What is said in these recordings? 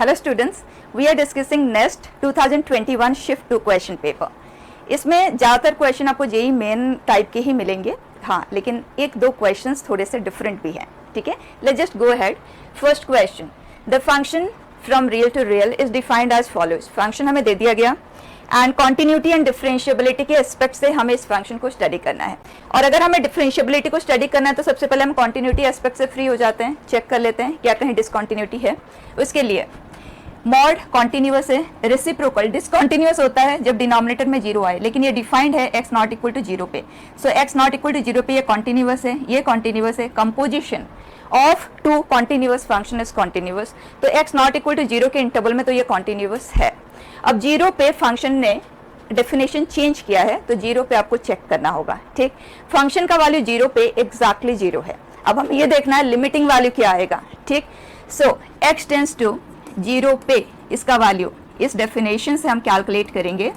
Hello students, we are discussing next 2021 shift two question paper. इसमें ज़्यादातर question आपको JEE main type के ही मिलेंगे, हाँ, लेकिन एक दो क्वेश्चंस थोड़े से डिफरेंट भी हैं। ठीक है, let's just go ahead. First question, the function from real to real is defined as follows. Function हमें दे दिया गया एंड कॉन्टिन्यूटी एंड डिफरेंशिएबिलिटी के एस्पेक्ट से हमें इस फंक्शन को स्टडी करना है। और अगर हमें डिफरेंशिएबिलिटी को स्टडी करना है तो सबसे पहले हम कॉन्टिन्यूटी एस्पेक्ट से फ्री हो जाते हैं, चेक कर लेते हैं क्या कहीं डिसकॉन्टिन्यूटी है। उसके लिए मॉड कॉन्टिन्यूअस है, रेसिप्रोकल डिसकॉन्टिन्यूअस होता है जब डिनोमिनेटर में जीरो आए, लेकिन ये डिफाइंड है x not equal to zero पे। So x not equal to zero पे ये कॉन्टिन्यूअस है, ये कॉन्टिन्यूअस है। Composition of two continuous function is continuous, तो x not equal to zero के इंटरवल में तो ये कॉन्टिन्यूअस है। अब जीरो पे फंक्शन ने डेफिनेशन चेंज किया है तो जीरो पे आपको चेक करना होगा। ठीक, फंक्शन का वैल्यू जीरो पे एग्जैक्टली जीरो है। अब हम ये देखना है लिमिटिंग वैल्यू क्या आएगा। ठीक, सो x टेंड्स टू जीरो पे इसका वैल्यू इस डेफिनेशन से हम कैलकुलेट करेंगे।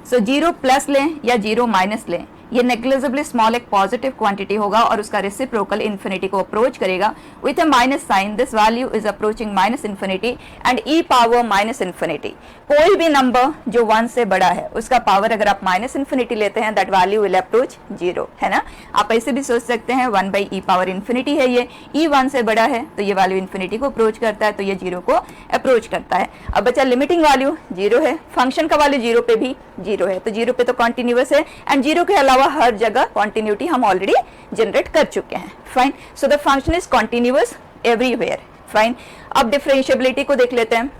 सो जीरो प्लस लें या जीरो माइनस लें, ये नेग्लिजिबली स्मॉल एक पॉजिटिव क्वांटिटी होगा और उसका रेसिप्रोकल इन्फिनिटी को अप्रोच करेगा with a minus sign. This value is approaching minus infinity and e power minus infinity. कोई भी नंबर जो 1 से बड़ा है उसका पावर अगर आप माइनस इन्फिनिटी लेते हैं that value will approach zero, है ना। आप ऐसे भी सोच सकते हैं 1 बाई ई पावर इन्फिनिटी है ये, ई 1 से बड़ा है तो ये वैल्यू इन्फिनिटी को अप्रोच करता है, तो ये जीरो को अप्रोच करता है। अब बचा लिमिटिंग वैल्यू जीरो है, फंक्शन का वैल्यू जीरो पे भी जीरो है, तो जीरो पे तो कॉन्टिन्यूअस है एंड जीरो के अलावा हर जगह कॉन्टिन्यूटी हम ऑलरेडी जनरेट कर चुके हैं। Fine, so the function is continuous everywhere. Fine, अब डिफरेंशिएबिलिटी को देख लेते हैं।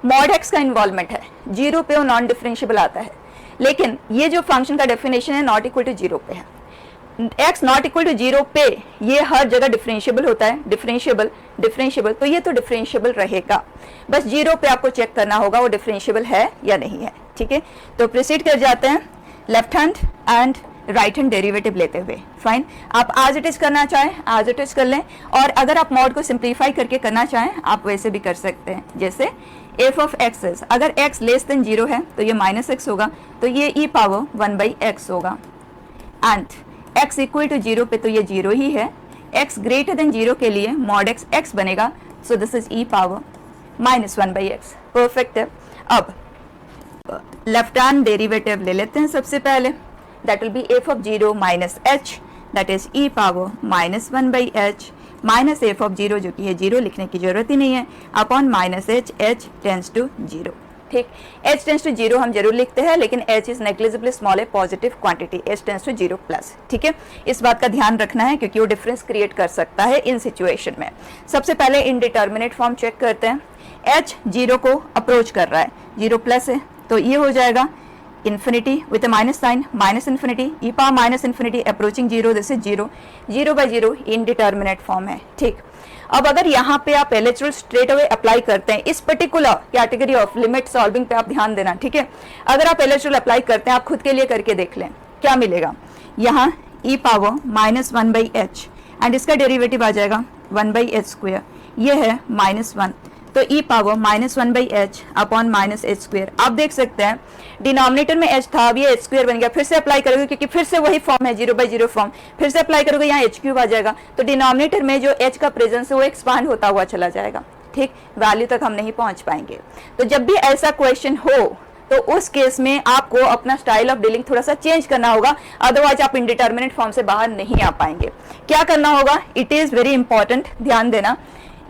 मॉड एक्स का इन्वॉल्वमेंट है, जीरो पे वो नॉन डिफरेंशिएबल आता है, लेकिन ये जो फंक्शन का डेफिनेशन है नॉट इक्वल टू जीरो पे है। X not equal to zero पे ये हर जगह डिफरेंशिएबल होता है, डिफरेंशिएबल, तो ये तो डिफरेंशिएबल रहेगा। बस जीरो पे आपको चेक करना होगा वो डिफरेंशिएबल है या नहीं है। ठीक है, तो प्रोसीड कर जाते हैं left hand and right hand derivative लेते हुए। फाइन, आप एज इट इज करना चाहें एज इट इज कर लें, और अगर आप मॉड को सिंप्लीफाई करके करना चाहें आप वैसे भी कर सकते हैं। जैसे एफ ऑफ एक्स इज, अगर एक्स लेस देन जीरो है तो ये माइनस एक्स होगा, तो ये ई पावर 1 बाई एक्स होगा। And x equal to zero पे तो ये जीरो ही है, एक्स ग्रेटर देन जीरो के लिए मॉड एक्स एक्स बनेगा, सो this is E power minus 1 by x. Perfect है। अब लेफ्ट हैंड डेरिवेटिव ले लेते हैं सबसे पहले, that will B F of zero minus H, that is E power minus 1 by H minus F of zero, जो कि है जीरो, लिखने की जरूरत ही नहीं है, upon minus h, h tends to zero. ठीक, एच टेंड्स टू जीरो हम जरूर लिखते हैं, लेकिन एच इज नेग्लिजिबली स्मॉल है positive quantity, h tends to zero plus. ठीक है, इस बात का ध्यान रखना है क्योंकि वो डिफरेंस क्रिएट कर सकता है इन सिचुएशन में। सबसे पहले इनडिटर्मिनेट फॉर्म चेक करते हैं। एच जीरो को अप्रोच कर रहा है, जीरो प्लस है तो ये हो जाएगा infinity with a minus sign, minus infinity, e power minus infinity approaching zero, this is zero, zero by zero indeterminate form है। ठीक, अब अगर यहाँ पे आप LH rule straight away apply करते हैं इस particular category of limit solving पे, आप ध्यान देना। ठीक है, अगर आप LH रूल अप्लाई करते हैं, आप खुद के लिए करके देख लें क्या मिलेगा। यहाँ e power minus 1 by h and इसका डेरिवेटिव आ जाएगा 1 बाई एच स्क्वेयर, ये है माइनस 1, तो e power minus 1 by h upon minus h square. आप देख सकते हैं डिनोमिनेटर में एच था, अब ये एच स्क्वेयर बन गया। फिर से अप्लाई करोगे क्योंकि फिर से वही फॉर्म है, जीरो बाई जीरो फॉर्म, फिर से अप्लाई करोगे यहाँ एच क्यूब आ जाएगा, तो डिनोमिनेटर में जो एच का प्रेजेंस है वो एक्सपांड होता हुआ चला जाएगा। ठीक, वैल्यू तक हम नहीं पहुंच पाएंगे। तो जब भी ऐसा क्वेश्चन हो तो उस केस में आपको अपना स्टाइल ऑफ डीलिंग थोड़ा सा चेंज करना होगा, अदरवाइज आप इंडिटर्मिनेट फॉर्म से बाहर नहीं आ पाएंगे। क्या करना होगा, इट इज वेरी इंपॉर्टेंट, ध्यान देना।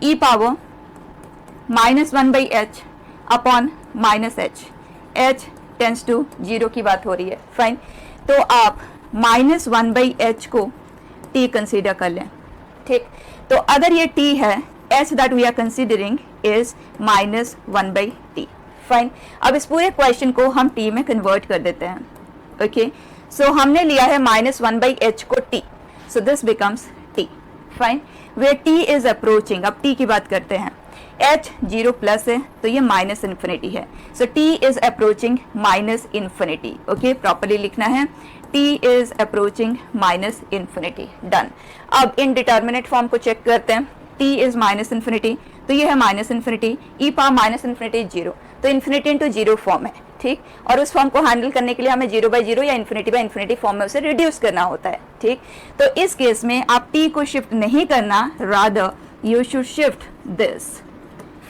E power minus 1 by h upon minus h, h tends to zero की बात हो रही है। फाइन, तो आप माइनस 1 बाई एच को टी कंसीडर कर लें। ठीक, तो अगर ये टी है, h that we are considering is minus 1 by t. Fine, अब इस पूरे क्वेश्चन को हम टी में कन्वर्ट कर देते हैं। ओके, सो हमने लिया है माइनस 1 बाई एच को T, so this becomes T. Fine, way T is approaching, अब टी की बात करते हैं, एच जीरो प्लस है तो ये माइनस इन्फिनिटी है, so t is approaching minus infinity. Okay, properly लिखना है, t is approaching minus infinity. Done. अब इनडिटर्मिनेट फॉर्म को चेक करते हैं। टी इज माइनस इन्फिनिटी तो ये है minus infinity, e power minus infinity zero, तो इन्फिनिटी इंटू जीरो फॉर्म है। ठीक, और उस फॉर्म को हैंडल करने के लिए हमें जीरो बाई जीरो या इन्फिनिटी बाई इन्फिनिटी फॉर्म में उसे रिड्यूस करना होता है। ठीक, तो इस केस में आप टी को शिफ्ट नहीं करना, rather you should shift this.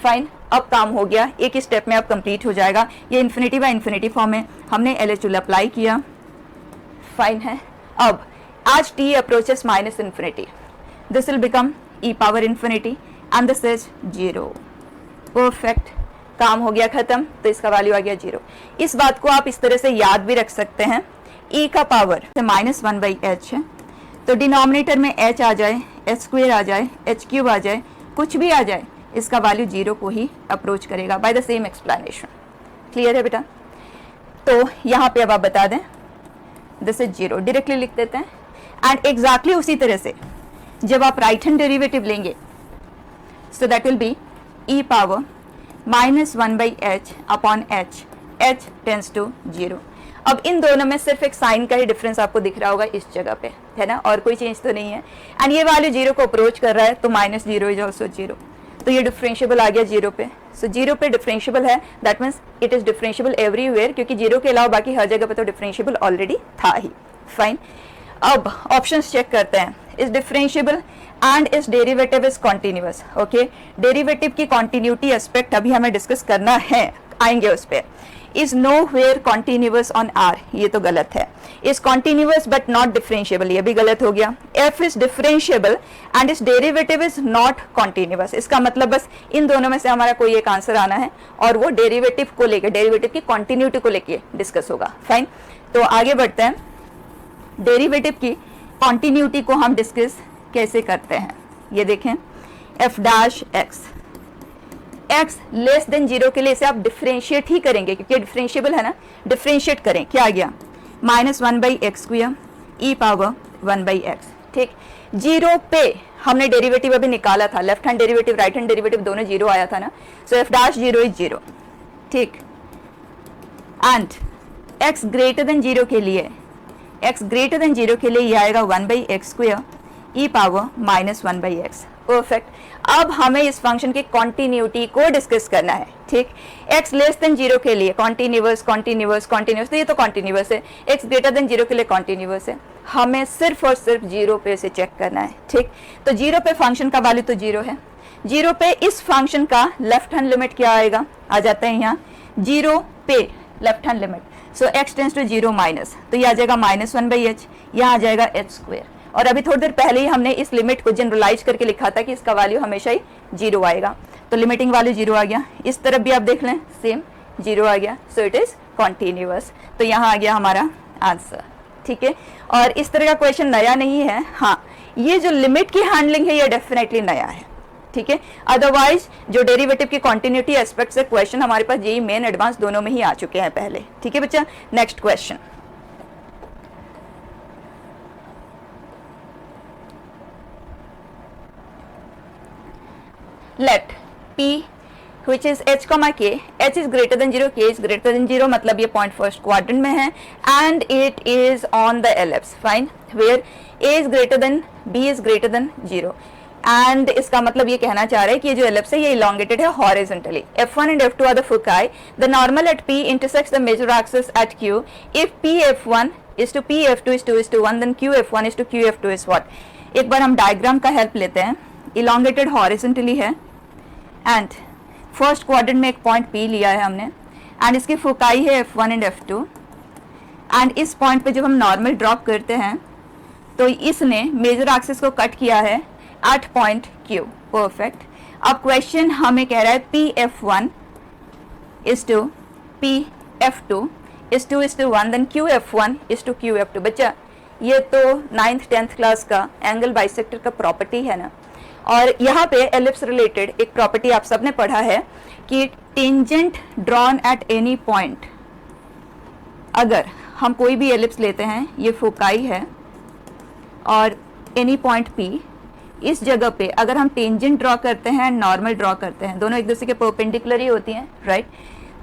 Fine, अब काम हो गया, एक ही स्टेप में अब कंप्लीट हो जाएगा। ये इन्फिनिटी बाय इन्फिनिटी फॉर्म है, हमने LH रूल अप्लाई किया, फाइन है। अब as t approaches minus infinity, this will become e power infinity and this is 0। Perfect, काम हो गया खत्म, तो इसका वैल्यू आ गया 0। इस बात को आप इस तरह से याद भी रख सकते हैं, e का पावर -1/h है, तो डिनोमिनेटर में h आ जाए, h स्क्वायर आ जाए, h क्यूब आ जाए, कुछ भी आ जाए, इसका वैल्यू 0 को ही अप्रोच करेगा by the same explanation. Clear है बेटा? तो यहाँ पे अब आप बता दें दिस इज 0, डायरेक्टली लिख देते हैं। एंड एग्जैक्टली उसी तरह से जब आप राइट हैंड डेरिवेटिव लेंगे, so that will be e power -1/h upon h, h tends to 0। अब इन दोनों में सिर्फ एक साइन का ही डिफरेंस आपको दिख रहा होगा इस जगह पे, है ना, और कोई चेंज तो नहीं है। एंड ये वैल्यू 0 को अप्रोच कर रहा है, तो -0 इज ऑल्सो 0, तो ये डिफरेंशियबल आ गया 0 पे। सो 0 पे डिफरेंशियबल है, that means it is differentiable everywhere, क्योंकि 0 के अलावा बाकी हर जगह पे तो डिफरेंशियबल ऑलरेडी था ही। फाइन, अब ऑप्शंस चेक करते हैं। Is differentiable and is derivative is continuous. Okay, derivative की कॉन्टिन्यूटी एस्पेक्ट अभी हमें डिस्कस करना है, आएंगे उस पर। Is nowhere continuous on R, ये तो गलत है। Is continuous but not differentiable, ये भी गलत हो गया। F is differentiable and is derivative is not continuous, इसका मतलब बस इन दोनों में से हमारा कोई एक आंसर आना है, और वो डेरिवेटिव को लेकर, डेरिवेटिव की कॉन्टिन्यूटी को लेकर डिस्कस होगा। फाइन, तो आगे बढ़ते हैं। डेरिवेटिव की कॉन्टिन्यूटी को हम डिस्कस कैसे करते हैं, ये देखें। F dash x, x less than 0 के लिए इसे आप डिफरेंशिएट ही करेंगे, क्योंकि डिफरेंशियबल है ना, डिफरेंशिएट करें, क्या आ गया -1/x² e पावर 1/x। ठीक, 0 पे हमने डेरिवेटिव अभी निकाला था, left hand derivative right hand derivative दोनों 0 आया था ना, सो f डैश 0 इज 0। ठीक, एंड x ग्रेटर देन 0 के लिए, x ग्रेटर देन 0 के लिए ये आएगा 1/x² e power -1/x। Perfect, अब हमें इस फंक्शन की कॉन्टिन्यूटी को डिस्कस करना है। ठीक, x लेस देन 0 के लिए कॉन्टिन्यूअस कॉन्टिन्यूअस कॉन्टिन्यूअस, तो ये तो कॉन्टिन्यूअस है। x ग्रेटर देन 0 के लिए कॉन्टिन्यूअस है, हमें सिर्फ और सिर्फ 0 पे से चेक करना है। ठीक, तो 0 पे फंक्शन का वैल्यू तो 0 है, 0 पे इस फंक्शन का लेफ्ट हैंड लिमिट क्या आएगा, आ जाता है यहाँ 0 पे left hand limit, so x tends to 0 minus, तो ये आ जाएगा -1/h, यहाँ आ जाएगा h स्क्वायर। और अभी थोड़ी देर पहले ही हमने इस लिमिट को जनरलाइज करके लिखा था कि इसका वैल्यू हमेशा ही 0 आएगा, तो लिमिटिंग वैल्यू 0 आ गया। इस तरफ भी आप देख लें, सेम 0 आ गया, सो इट इज कॉन्टिन्यूअस, तो यहाँ आ गया हमारा आंसर। ठीक है, और इस तरह का क्वेश्चन नया नहीं है। हाँ, ये जो लिमिट की हैंडलिंग है ये डेफिनेटली नया है। ठीक है, अदरवाइज जो डेरिवेटिव की कॉन्टिन्यूटी एस्पेक्ट से क्वेश्चन हमारे पास जेईई मेन एडवांस दोनों में ही आ चुके हैं पहले। ठीक है बच्चा, next question. let p which is h, k, h is greater than 0, k is greater than 0, मतलब ये पॉइंट फर्स्ट क्वाड्रेंट में है, and it is on the ellipse, fine, where a is greater than b is greater than 0, and इसका मतलब ये कहना चाह रहा है कि ये जो एलिप्स है ये elongated है horizontally. f1 and f2 are the foci. The normal at p intersects the major axis at q. If p f1 is to p f2 is to 1, then q f1 is to q f2 is what? एक बार हम diagram का help लेते हैं। elongated horizontally है, and first quadrant में एक point P लिया है हमने, एंड इसकी फोकाई है F1 एंड F2, एंड इस पॉइंट पे जब हम नॉर्मल ड्रॉप करते हैं तो इसने मेजर एक्सिस को कट किया है एट पॉइंट Q। परफेक्ट, अब क्वेश्चन हमें कह रहा है P F1 is to P F2 is to 1, then Q F1 is to Q F2। बच्चा ये तो 9th 10th क्लास का एंगल बाइसेक्टर का प्रॉपर्टी है ना, और यहाँ पे एलिप्स रिलेटेड एक प्रॉपर्टी आप सबने पढ़ा है कि tangent drawn at any point, अगर हम कोई भी एलिप्स लेते हैं, ये फोकाई है और एनी पॉइंट P, इस जगह पे अगर हम टेंजेंट ड्रॉ करते हैं, नॉर्मल ड्रॉ करते हैं, दोनों एक दूसरे के परपेंडिकुलर ही होती हैं, राइट।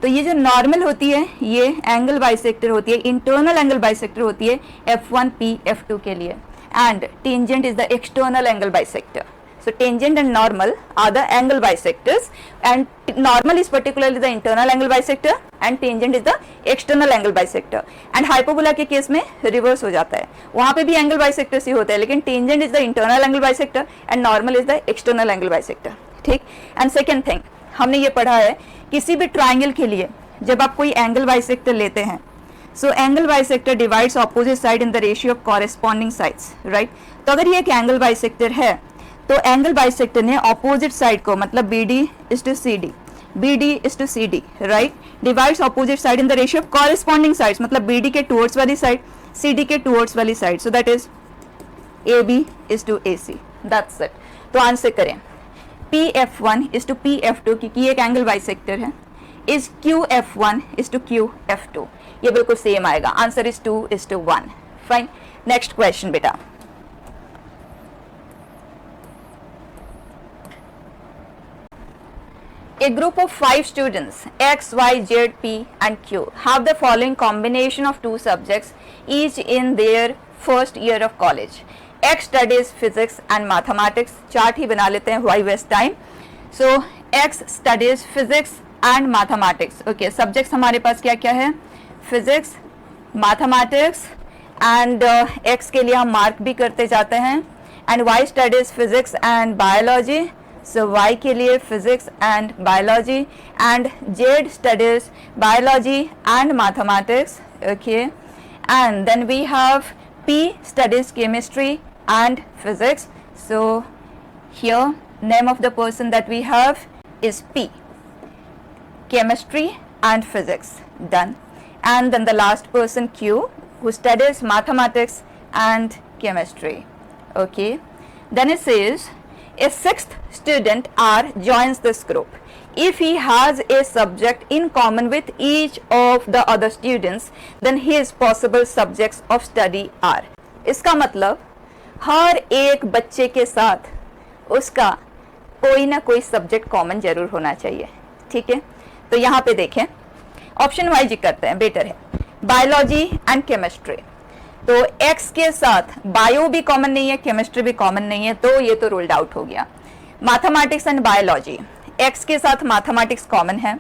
तो ये जो नॉर्मल होती है ये एंगल बाइसेक्टर होती है, इंटरनल एंगल बाइसेक्टर होती है F1P F2 के लिए, and tangent is the external angle bisector. So tangent and normal are the angle bisectors, and normal is particularly the internal angle bisector and tangent is the external angle bisector. And hyperbola के case में reverse हो जाता है, वहाँ पे भी angle bisectors ही होता है, लेकिन tangent is the internal angle bisector and normal is the external angle bisector। ठीक, and second thing, हमने ये पढ़ा है किसी भी ट्राइंगल के लिए जब आप कोई एंगल बाइसेक्टर लेते हैं, so angle bisector divides opposite side in the ratio of corresponding sides, right. तो अगर ये एक एंगल बाइसेक्टर है तो एंगल बाइसेक्टर ने ऑपोजिट साइड को, मतलब BD is to CD, BD is to CD, right, divides opposite side in the ratio of corresponding sides, मतलब BD के टुवर्ड्स वाली साइड, CD के टुवर्ड्स वाली side, so that is AB is to AC, that's it. तो answer करें PF1 is to PF2, क्योंकि ये एक एंगल बाइसेक्टर है, is QF1 is to QF2, ये बिल्कुल सेम आएगा। Answer is 2:1। Fine, next question बेटा। A group of 5 students X, Y, Z, P and Q have the following combination of 2 subjects each in their first year of college. X studies physics and mathematics. Chart ही बना लेते हैं, why waste time? So X studies physics and mathematics. Okay, subjects हमारे पास क्या क्या है? Physics, mathematics and X के लिए हम मार्क भी करते जाते हैं, and Y studies physics and biology. So Y के लिए physics and biology and Z studies biology and mathematics. Okay, and then we have P studies chemistry and physics. So here name of the person that we have is P, chemistry and physics, done. And then the last person Q, who studies mathematics and chemistry. Okay, then it says a 6th student R joins this group. If he has a subject in common with each of the other students, then his possible subjects of study are. इसका मतलब हर एक बच्चे के साथ उसका कोई ना कोई सब्जेक्ट कॉमन जरूर होना चाहिए, ठीक है। तो यहाँ पे देखें, ऑप्शन वाइज करते हैं, बेटर है। बायोलॉजी एंड केमिस्ट्री, तो X के साथ बायो भी कॉमन नहीं है, केमिस्ट्री भी कॉमन नहीं है, तो ये तो रूल्ड आउट हो गया। मैथमेटिक्स एंड बायोलॉजी, X के साथ मैथमेटिक्स कॉमन है,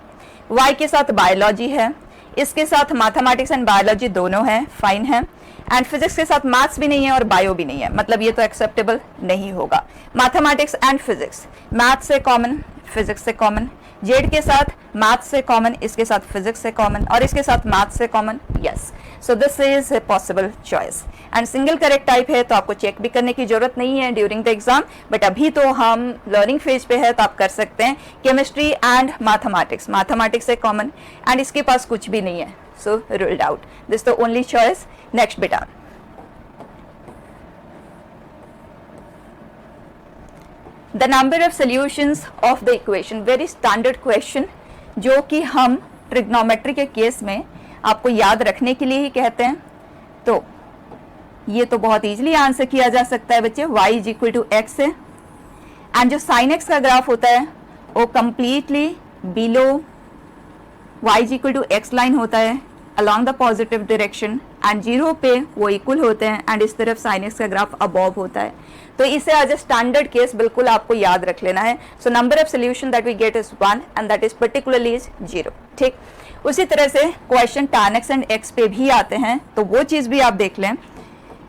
Y के साथ बायोलॉजी है, इसके साथ मैथमेटिक्स एंड बायोलॉजी दोनों है, फाइन है। एंड फिजिक्स के साथ मैथ्स भी नहीं है और बायो भी नहीं है, मतलब ये तो एक्सेप्टेबल नहीं होगा। मैथमेटिक्स एंड फिजिक्स, मैथ से कॉमन, फिजिक्स से कॉमन, जेड के साथ मैथ से कॉमन, इसके साथ फिजिक्स से कॉमन और इसके साथ मैथ से common, yes. So this is a possible choice and single correct type है, तो आपको चेक भी करने की जरूरत नहीं है ड्यूरिंग द एग्जाम, बट अभी तो हम लर्निंग फेज पे है, तो आप कर सकते हैं। केमिस्ट्री एंड मैथमेटिक्स, मैथमेटिक्स से कॉमन एंड इसके पास कुछ भी नहीं है, so ruled out, this the only choice. Next बेटा, the number of solutions of the equation, very standard question, जो कि हम ट्रिग्नोमेट्री के केस में आपको याद रखने के लिए ही कहते हैं। तो ये तो बहुत इजीली आंसर किया जा सकता है बच्चे, y is equal to x है एंड जो साइन एक्स का ग्राफ होता है वो completely below y is equal to x line होता है along the positive direction and 0 पे वो इक्वल होते हैं एंड इस तरफ साइन एक्स का ग्राफ अबव होता है। तो इसे एज ए स्टैंडर्ड केस बिल्कुल आपको याद रख लेना है। So number of solution that we get is 1 and that is particularly is 0, ठीक। उसी तरह से question tan x and x पे भी आते हैं, तो वो चीज़ भी आप देख लें।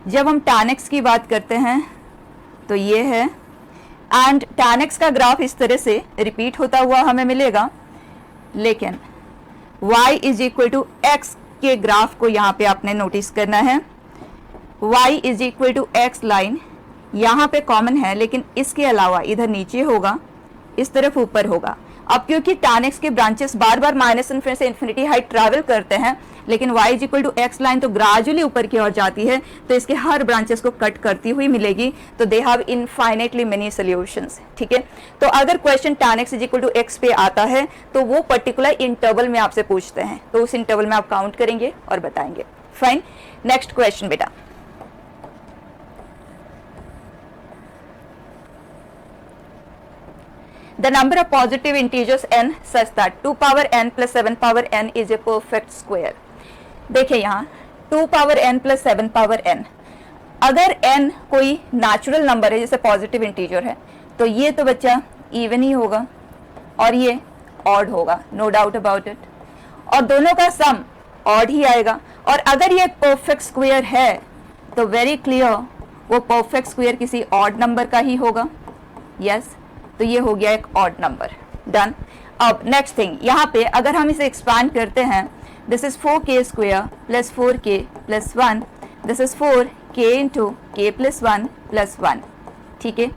जब हम tan x की बात करते हैं तो ये है एंड tan x का ग्राफ इस तरह से रिपीट होता हुआ हमें मिलेगा, लेकिन y is equal to x के ग्राफ को यहाँ पे आपने नोटिस करना है। y is equal to x line यहाँ पे कॉमन है, लेकिन इसके अलावा इधर नीचे होगा, इस तरफ ऊपर होगा। अब क्योंकि tan x के ब्रांचेस बार बार माइनस इन्फिनिटी से इन्फिनिटी हाइट ट्रैवल करते हैं, लेकिन y is equal to x line तो ग्रेजुअली ऊपर की ओर जाती है, तो इसके हर ब्रांचेस को कट करती हुई मिलेगी, तो they have infinitely many solutions, ठीक है। तो अगर question tan x is equal to x पे आता है तो वो पर्टिकुलर इंटरवल में आपसे पूछते हैं, तो उस इंटरवल में आप काउंट करेंगे और बताएंगे। फाइन, नेक्स्ट क्वेश्चन बेटा, the number of positive integers n such that 2 power n plus 7 power n is a perfect square। देखिए यहाँ 2 power n plus 7 power n, अगर n कोई नेचुरल नंबर है जैसे पॉजिटिव इंटीजर है, तो ये तो बच्चा इवन ही होगा और ये ऑड होगा, नो डाउट अबाउट इट, और दोनों का सम ऑड ही आएगा। और अगर ये परफेक्ट स्क्वायर है तो वेरी क्लियर वो परफेक्ट स्क्वायर किसी ऑड नंबर का ही होगा, यस। तो ये हो गया एक ऑड नंबर, डन। अब नेक्स्ट थिंग, यहाँ पे अगर हम इसे एक्सपांड करते हैं, this is 4k square plus 4k plus 1, this is 4k into k plus 1 plus 1। ठीक है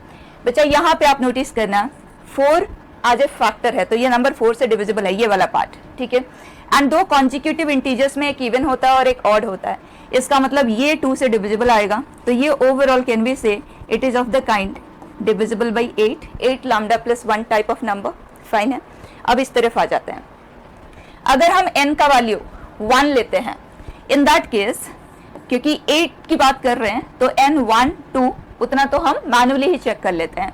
बच्चा, यहाँ पे आप नोटिस करना 4 आज ए फैक्टर है तो ये नंबर 4 से डिविजिबल है, ये वाला पार्ट। ठीक है, एंड दो कॉन्जिक्यूटिव इंटीजर्स में एक इवन होता है और एक ऑड होता है, इसका मतलब ये 2 से डिविजिबल आएगा, तो ये ओवरऑल कैन बी से it is of the kind divisible by 8 lambda plus 1 type of number. Fine है, अब इस तरफ आ जाते हैं। अगर हम n का वैल्यू 1 लेते हैं, इन दैट केस क्योंकि 8 की बात कर रहे हैं तो n 1 2 उतना तो हम मैनुअली ही चेक कर लेते हैं।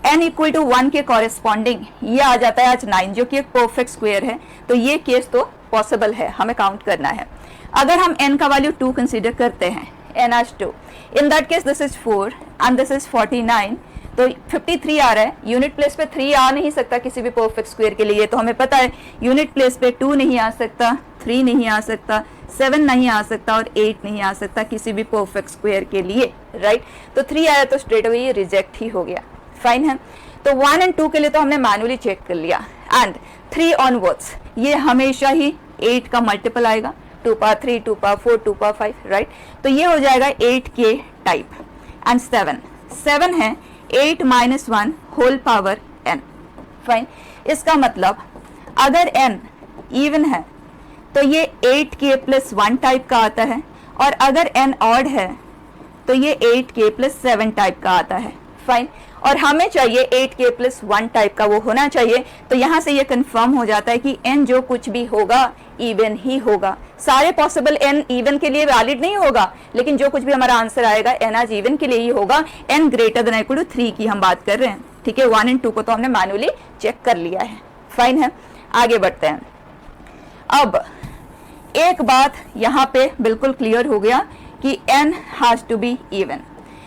n इक्वल टू 1 के कॉरेस्पॉन्डिंग ये आ जाता है आज 9, जो कि एक परफेक्ट स्क्वायर है, तो ये केस तो पॉसिबल है, हमें काउंट करना है। अगर हम n का वैल्यू 2 कंसीडर करते हैं, n आज 2, in that case this is 4 and this is 49, तो 53 आ रहा है। यूनिट प्लेस पे 3 आ नहीं सकता किसी भी परफेक्ट स्क्वायर के लिए, तो हमें पता है यूनिट प्लेस पे 2 नहीं आ सकता, 3 नहीं आ सकता, 7 नहीं आ सकता और 8 नहीं आ सकता किसी भी परफेक्ट स्क्वायर के लिए, राइट। तो 3 आया तो स्ट्रेट अवे ये रिजेक्ट ही हो गया। फाइन है, तो 1 एंड 2 के लिए तो हमने मैनुअली चेक कर लिया, एंड 3 ऑनवर्ड्स ये हमेशा ही 8 का मल्टीपल आएगा, 2 पावर 3, 2 पावर 4, 2 पावर 5, राइट। तो ये हो जाएगा 8k टाइप, एंड 7 है 8 minus 1 whole power n। Fine, इसका मतलब अगर n इवन है तो ये 8k प्लस 1 टाइप का आता है, और अगर n ऑड है तो ये 8k प्लस 7 टाइप का आता है। फाइन, और हमें चाहिए 8k प्लस 1 टाइप का वो होना चाहिए, तो यहाँ से ये कंफर्म हो जाता है कि n जो कुछ भी होगा इवन ही होगा। सारे पॉसिबल n इवन के लिए वैलिड नहीं होगा, लेकिन जो कुछ भी हमारा आंसर आएगा n आज इवन के लिए ही होगा। n greater than equal to 3 की हम बात कर रहे हैं। ठीक है, 1 एंड 2 को तो हमने मैनुअली चेक कर लिया है। फाइन है, आगे बढ़ते हैं। अब एक बात यहाँ पे बिल्कुल क्लियर हो गया कि n has to be even.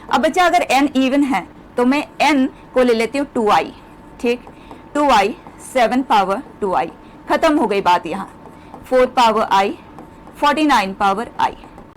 अब बच्चा अगर n इवन है तो मैं n को ले लेती हूँ 2i। ठीक, 2i 7 पावर 2i, खत्म हो गई बात यहाँ। 4 पावर i 49 पावर i।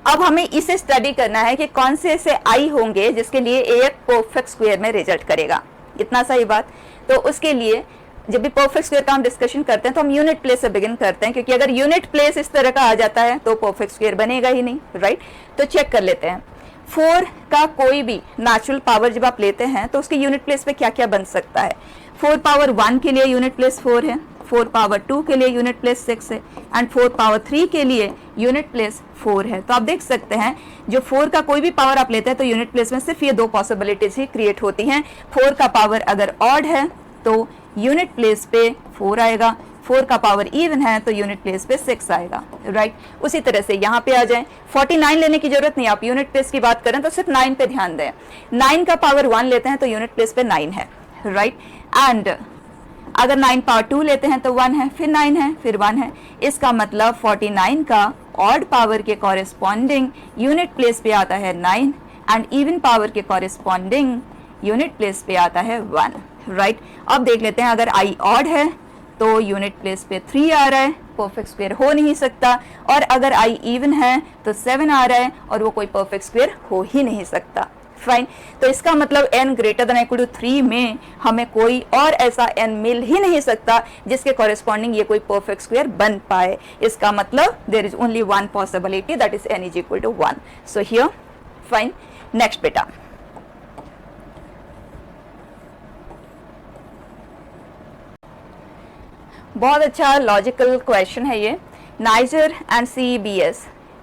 अब हमें इसे स्टडी करना है कि कौन से ऐसे i होंगे जिसके लिए एक परफेक्ट स्क्वायर में रिजल्ट करेगा, इतना सही बात। तो उसके लिए जब भी परफेक्ट स्क्वायर का हम डिस्कशन करते हैं तो हम यूनिट प्लेस से बिगिन करते हैं, क्योंकि अगर यूनिट प्लेस इस तरह का आ जाता है तो परफेक्ट स्क्वायर बनेगा ही नहीं, राइट। तो चेक कर लेते हैं 4 का कोई भी नेचुरल पावर जब आप लेते हैं तो उसके यूनिट प्लेस पे क्या क्या बन सकता है। 4 पावर 1 के लिए यूनिट प्लेस 4 है, 4 पावर 2 के लिए यूनिट प्लेस 6 है, एंड 4 पावर 3 के लिए यूनिट प्लेस 4 है। तो आप देख सकते हैं जो 4 का कोई भी पावर आप लेते हैं तो यूनिट प्लेस में सिर्फ ये 2 पॉसिबिलिटीज ही क्रिएट होती हैं। 4 का पावर अगर ऑड है तो यूनिट प्लेस पे 4 आएगा, 4 का पावर इवन है तो यूनिट प्लेस पे 6 आएगा, राइट। उसी तरह से यहाँ पे आ जाए, 49 लेने की जरूरत नहीं, आप यूनिट प्लेस की बात करें तो सिर्फ 9 पे ध्यान दें। 9 का पावर 1 लेते हैं तो यूनिट प्लेस पे 9 है, राइट। एंड अगर 9 पावर 2 लेते हैं तो 1 है, फिर 9 है, फिर 1 है। इसका मतलब 49 का ऑड पावर के कॉरेस्पॉन्डिंग यूनिट प्लेस पे आता है 9, एंड इवन पावर के कॉरेस्पॉन्डिंग यूनिट प्लेस पे आता है 1, राइट। अब देख लेते हैं अगर i ऑड है तो यूनिट प्लेस पे 3 आ रहा है, परफेक्ट स्क्वायर हो नहीं सकता, और अगर i इवन है तो 7 आ रहा है और वो कोई परफेक्ट स्क्वायर हो ही नहीं सकता। फाइन, तो इसका मतलब n greater than equal to 3 में हमें कोई और ऐसा n मिल ही नहीं सकता जिसके कॉरेस्पॉन्डिंग ये कोई परफेक्ट स्क्वायर बन पाए। इसका मतलब there is only one possibility, that is n is equal to 1। So here fine, next बेटा। बहुत अच्छा लॉजिकल क्वेश्चन है ये। नाइजर and CEBS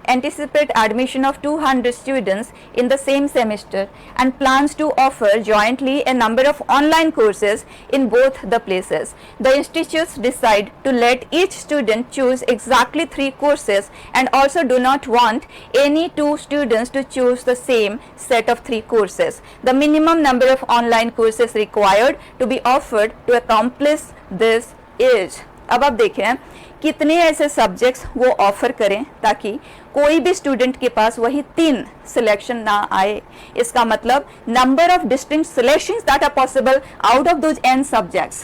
anticipate admission of 200 students in the same semester and plans to offer jointly a number of online courses in both the places. The institutes decide to let each student choose exactly 3 courses and also do not want any 2 students to choose the same set of 3 courses. The minimum number of online courses required to be offered to accomplish this is। अब आप देखें कितने ऐसे subjects वो offer करें ताकि कोई भी स्टूडेंट के पास वही 3 सिलेक्शन ना आए। इसका मतलब number of distinct selections that are possible out of those n subjects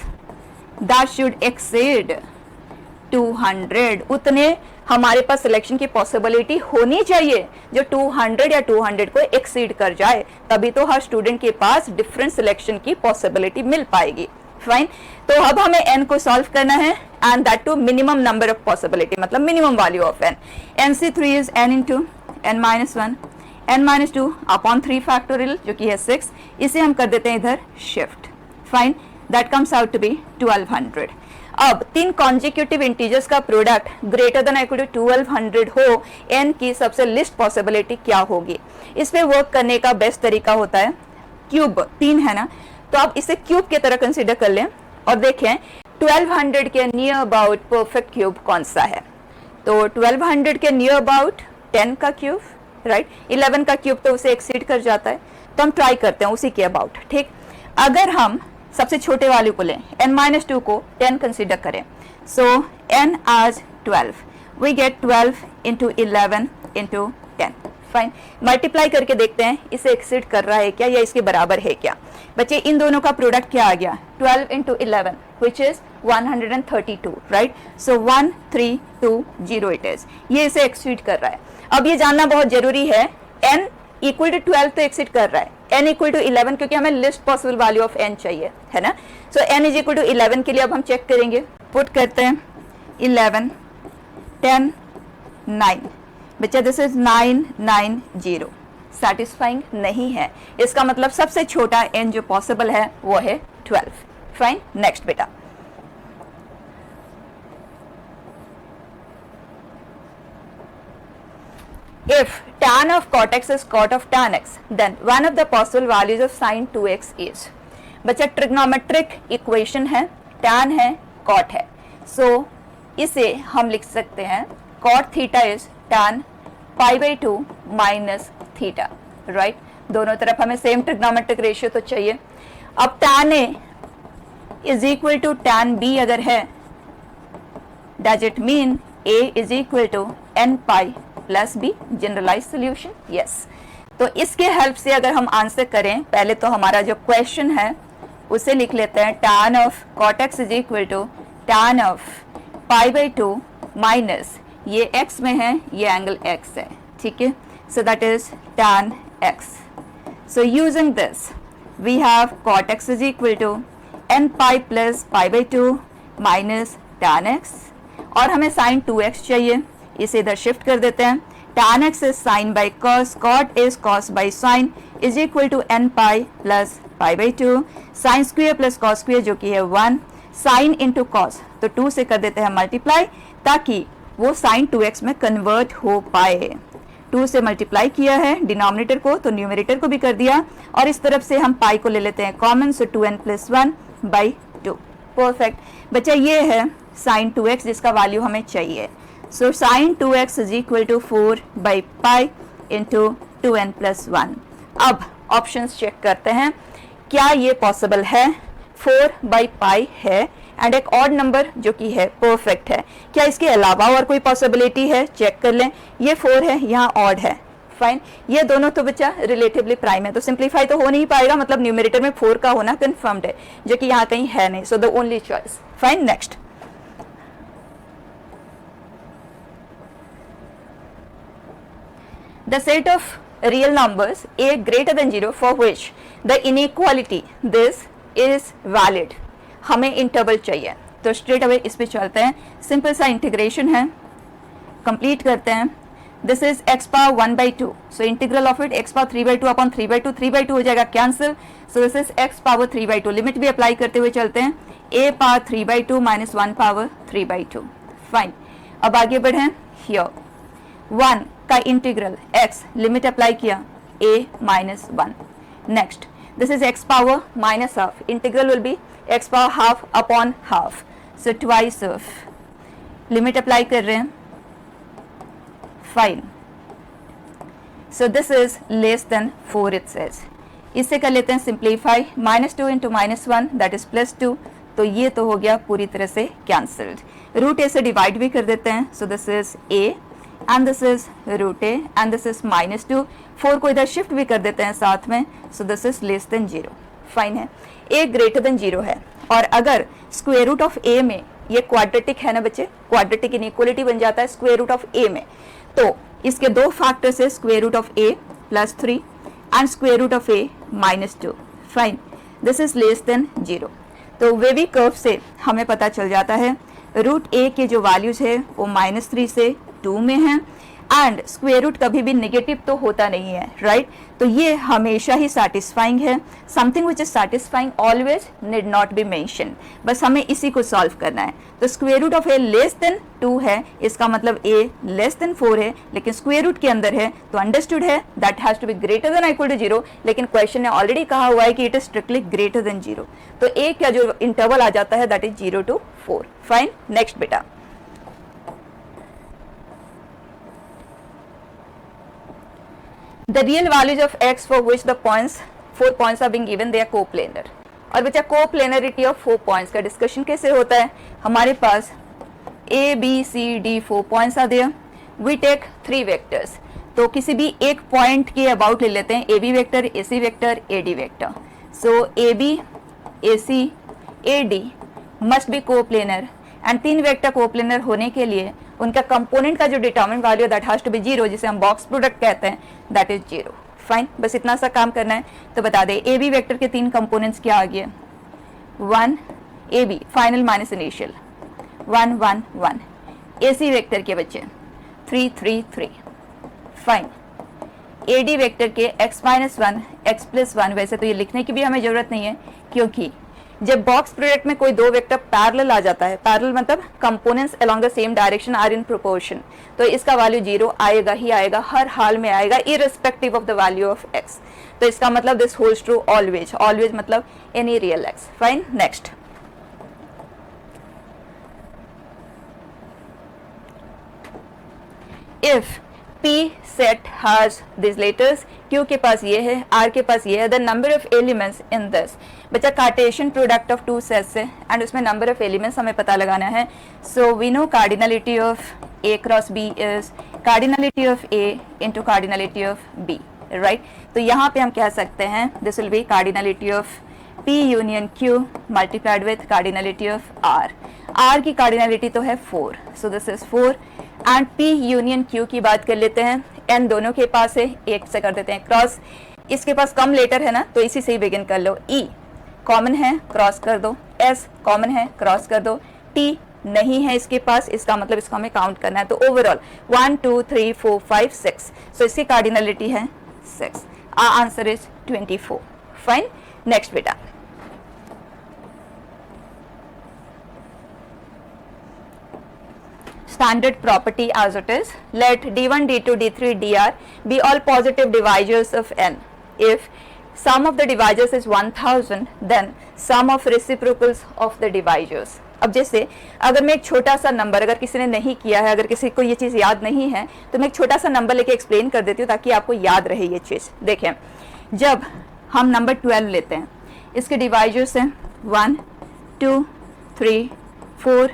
that should exceed 200, उतने हमारे पास सिलेक्शन की पॉसिबिलिटी होनी चाहिए जो 200 या 200 को एक्सीड कर जाए, तभी तो हर स्टूडेंट के पास डिफरेंट सिलेक्शन की पॉसिबिलिटी मिल पाएगी। फाइन। तो अब हमें n को सॉल्व करना है and that too minimum number of possibility, मतलब minimum value of n। nc3 is n into n minus 1 n minus 2 upon 3 factorial जो कि है 6, इसे हम कर देते हैं इधर shift, fine, that comes out to be 1200। अब तीन कॉन्जिक्यूटिव इंटीजर्स का product greater than equal to 1200 हो, n की सबसे लिस्ट पॉसिबिलिटी क्या होगी? इस पे वर्क करने का बेस्ट तरीका होता है क्यूब, 3 है ना, तो आप इसे क्यूब की तरह कंसीडर कर लें और देखें 1200 के नियर अबाउट परफेक्ट क्यूब कौन सा है। तो 1200 के नियर अबाउट 10 का क्यूब, राइट, 11 का क्यूब तो उसे एक्सीड कर जाता है, तो हम ट्राई करते हैं उसी के अबाउट, ठीक। अगर हम सबसे छोटे वाले को लें, n-2 को 10 कंसीडर करें, सो n as 12, we get 12 into 11 into 10, fine. Multiply करके देखते हैं इसे एक्सीड कर रहा है क्या या इसके बराबर है क्या। बच्चे इन दोनों का प्रोडक्ट क्या आ गया, 12 into 11 which is 132, right, so 1320 it is, ये इसे एक्सीड कर रहा है। अब ये जानना बहुत जरूरी है, n इक्वल टू 12 तो एक्सीड कर रहा है, n इक्वल टू 11 क्योंकि हमें list possible value of n चाहिए, है ना। सो n इज इक्वल टू 11 के लिए अब हम चेक करेंगे, पुट करते हैं 11 10 9, बच्चा दिस इज 990, सेटिस्फाइंग नहीं है, इसका मतलब सबसे छोटा n जो पॉसिबल है वो है 12, फाइन। नेक्स्ट बेटा, if tan of cot x is cot of tan x, then one of the possible values of sin 2x is, बच्चा ट्रिग्नोमेट्रिक इक्वेशन है, tan है, cot है, so इसे हम लिख सकते हैं cot theta is tan pi by 2 minus theta, right, दोनों तरफ हमें सेम ट्रिग्नोमेट्रिक रेशियो तो चाहिए। अब tan a is equal to tan b अगर है, does it mean a is equal to n pi plus b, generalize solution, yes. तो इसके हेल्प से अगर हम आंसर करें, पहले तो हमारा जो क्वेश्चन है उसे लिख लेते हैं, tan of cot x is equal to tan of pi by 2 minus, ये x में है, ये एंगल x है, ठीक है, so that is tan x। So using this we have cot x is equal to n pi plus pi by 2 minus tan x, और हमें sin 2x चाहिए, इसे इधर शिफ्ट कर देते हैं, tan x is sin by cos, cot is cos by sin is equal to n pi plus pi by 2, sin square plus cos square जो कि है 1, sin into cos, तो 2 से कर देते हैं मल्टीप्लाई ताकि वो sin 2x में कन्वर्ट हो पाए। 2 से मल्टीप्लाई किया है डिनोमिनेटर को तो न्यूमरेटर को भी कर दिया, और इस तरफ से हम पाई को ले लेते हैं common, so 2n plus 1 by 2, perfect. बच्चा ये है sin 2x जिसका वैल्यू हमें चाहिए, so sin 2x is equal to 4 by pi into 2n plus 1। अब ऑप्शंस चेक करते हैं, क्या ये पॉसिबल है, 4 by pi है एंड एक ऑड नंबर जो कि है परफेक्ट है, क्या इसके अलावा और कोई पॉसिबिलिटी है, चेक कर लें, ये 4 है, यहाँ ऑड है, फाइन, ये दोनों तो बच्चा रिलेटिवली प्राइम है, तो सिंप्लीफाई तो हो नहीं पाएगा, मतलब न्यूमरेटर में 4 का होना कंफर्म्ड है जो कि यहाँ कहीं है नहीं, so the only choice, fine. Next, the set of real numbers a greater than 0 for which the inequality this is valid, हमें इंटरवल चाहिए, तो स्ट्रेट अवे इस पे चलते हैं, सिंपल सा इंटीग्रेशन है, कंप्लीट करते हैं, this is x power 1 by 2, so integral of it x power 3 by 2 upon 3 by 2, 3 by 2 हो जाएगा cancel, so this is x power 3 by 2, limit भी अप्लाई करते हुए चलते हैं, a power 3 by 2 minus 1 power 3 by 2, fine. अब आगे बढ़ें, हियर 1 का इंटीग्रल x, लिमिट अप्लाई किया a minus 1, next this is x power minus half, integral will be x power half upon half, so twice of, limit apply कर रहे हैं, fine, so this is less then 4 it says, इससे कर लेते हैं simplify, -2 into -1 that is +2, तो ये तो हो गया पूरी तरह से कैंसल्ड, रूट a से डिवाइड भी कर देते हैं, सो this is a and this is root a and this is -2, 4 को इधर शिफ्ट भी कर देते हैं साथ में, so this is less than 0, fine है, a ग्रेटर देन 0 है, और अगर स्क्वायर रूट ऑफ a में ये क्वाड्रेटिक है ना बच्चे, क्वाड्रेटिक इनइक्वालिटी बन जाता है स्क्वायर रूट ऑफ a में, तो इसके दो फैक्टर से square root of a +3 and square root of a -2, fine, this is less than 0, तो वेवी कर्व से हमें पता चल जाता है रूट ए के जो वैल्यूज है वो -3 से 2 में है, एंड स्क्वायर रूट कभी भी नेगेटिव तो होता नहीं है, राइट? तो ये हमेशा ही सेटिस्फाइंग है। Something which is satisfying always need not be mention, बस हमें इसी को सॉल्व करना है। तो square root of a less than 2 है, इसका मतलब ए लेस देन 4 है, लेकिन स्क्वायर रूट के अंदर है तो अंडरस्टूड है that has to be greater than equal to 0, लेकिन क्वेश्चन ने ऑलरेडी कहा हुआ है कि it is strictly greater than 0, तो ए का जो इंटरवल आ जाता है that is 0 to 4। Fine, next बेटा। The real values of x for which the points 4 points are being given they are coplanar। और बच्चा कोप्लेनरिटी ऑफ 4 पॉइंट्स का डिस्कशन कैसे होता है? हमारे पास a b c d 4 points are there, we take 3 vectors, तो किसी भी एक पॉइंट के अबाउट ले लेते हैं, ab vector, ac vector, ad vector. So ab ac ad must be coplanar, and 3 vector coplanar होने के लिए उनका कंपोनेंट का जो determinant value that has to be 0, जिसे हम बॉक्स प्रोडक्ट कहते हैं, दैट इज 0। फाइन, बस इतना सा काम करना है। तो बता दें ए बी वेक्टर के 3 कंपोनेंट्स क्या आ गए? 1 a b final minus initial 1 1 1, a c vector के बच्चे 3 3 3। फाइन, ए डी वेक्टर के x-1 x+1, वैसे तो ये लिखने की भी हमें जरूरत नहीं है, क्योंकि जब बॉक्स प्रोडक्ट में कोई 2 वेक्टर पैरेलल आ जाता है, पैरेलल मतलब components along the same direction are in proportion, तो इसका वैल्यू 0 आएगा ही आएगा, हर हाल में आएगा, irrespective of the value of x। तो इसका मतलब this holds true always, always मतलब any real x। Fine, next. If P set has these letters, Q के पास ये है, R के पास ये है, the number of elements in this, बच्चा कार्टेशियन प्रोडक्ट ऑफ 2 सेट्स है एंड उसमें नंबर ऑफ एलिमेंट्स हमें पता लगाना है। So we know cardinality of A cross B is cardinality of A into cardinality of B, right? तो यहाँ पे हम कह सकते हैं this will be cardinality of P union Q multiplied with cardinality of R। R की cardinality तो है 4, so this is 4, and P union Q की बात कर लेते हैं, N दोनों के पास है, एक से कर देते हैं क्रॉस, इसके पास कम लेटर है ना, तो इसी से ही बिगिन कर लो। E कॉमन है, क्रॉस कर दो, S कॉमन है, क्रॉस कर दो, T नहीं है इसके पास, इसका मतलब इसको हमें काउंट करना है। तो ओवरऑल 1 2 3 4 5 6, सो इसकी कार्डिनलिटी है 6। Answer is 24। फाइन, नेक्स्ट बेटा। Standard property as it is, let d1 d2 d3 dr be all positive divisors of n. If sum of the divisors is 1000, then sum of reciprocals of the divisors। अब जैसे अगर मैं एक छोटा सा number, अगर किसी ने नहीं किया है, अगर किसी को ये चीज़ याद नहीं है, तो मैं एक छोटा सा नंबर लेके एक्सप्लेन कर देती हूँ ताकि आपको याद रहे ये चीज़। देखें, जब हम नंबर 12 लेते हैं, इसके डिवाइजर्स हैं 1 2 3 4